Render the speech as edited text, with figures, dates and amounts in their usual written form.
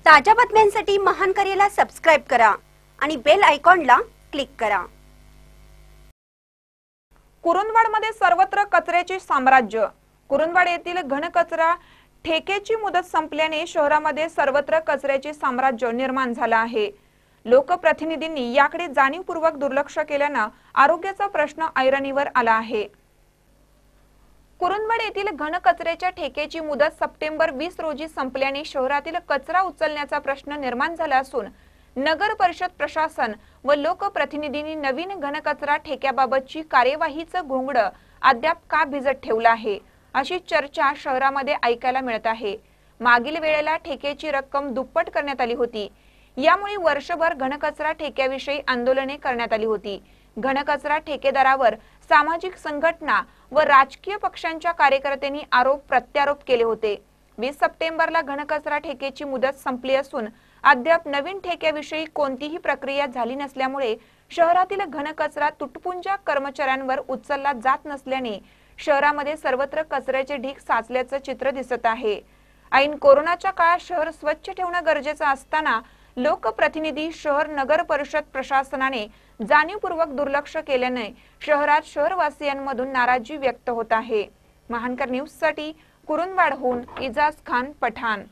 ताज्या बातम्यांसाठी महान करेला सबस्क्राइब करा आणि बेल आयकॉनला क्लिक करा। कुरुंदवाडमध्ये सर्वत्र कचऱ्याचे साम्राज्य। कुरुंदवाड येथील घनकचरा ठेकेची मुदत संपल्याने शहरामध्ये सर्वत्र कचऱ्याचे साम्राज्य निर्माण झाले आहे। लोकप्रतिनिधींनी याकडे जाणीवपूर्वक दुर्लक्ष केल्याने आरोग्याचा प्रश्न ऐरणीवर आला आहे। कुरुंदवाड येथील घनकचऱ्याच्या ठेकेची मुदत सप्टेंबर 20 रोजी संपल्याने शहरातील कचरा उचलण्याचा प्रश्न निर्माण झाला असून नगर परिषद प्रशासन व लोकप्रतिनिधींनी नवीन घनकचरा ठेक्याबाबतची कार्यवाहीचं घोंगडं अद्याप का भिजत ठेवलं आहे अशी चर्चा शहरामध्ये ऐकायला मिळत आहे। मागील वेळेला ठेकेची रक्कम दुप्पट करण्यात आली होती, यामुळे वर्षभर घनकचरा ठेक्याविषयी आंदोलने करण्यात आली होती। घनकचरा ठेकेदारावर सामाजिक संघटना व राजकीय पक्षांच्या कार्यकर्त्यांनी आरोप प्रत्यारोप केले होते। 20 सप्टेंबरला घनकचरा ठेकेची मुदत संपली असून अद्याप नवीन ठेक्याविषयी कोणतीही प्रक्रिया झाली नसल्यामुळे शहरातील घनकचरा तुटपुंजा कर्मचाऱ्यांवर उचलला जात नसल्याने शहरामध्ये सर्वत्र कचऱ्याचे ढीग साचल्याचं चित्र दिसत आहे। ऐन कोरोनाच्या काळात शहर स्वच्छ ठेवणे गरजेचे असताना लोकप्रतिनिधी शहर नगर परिषद प्रशासनाने जाणीवपूर्वक दुर्लक्ष केल्याने शहरात शहरवासियांमधून नाराजी व्यक्त होत आहे। महानकर न्यूज साठी कुरुंदवाडहून इजाज खान पठाण।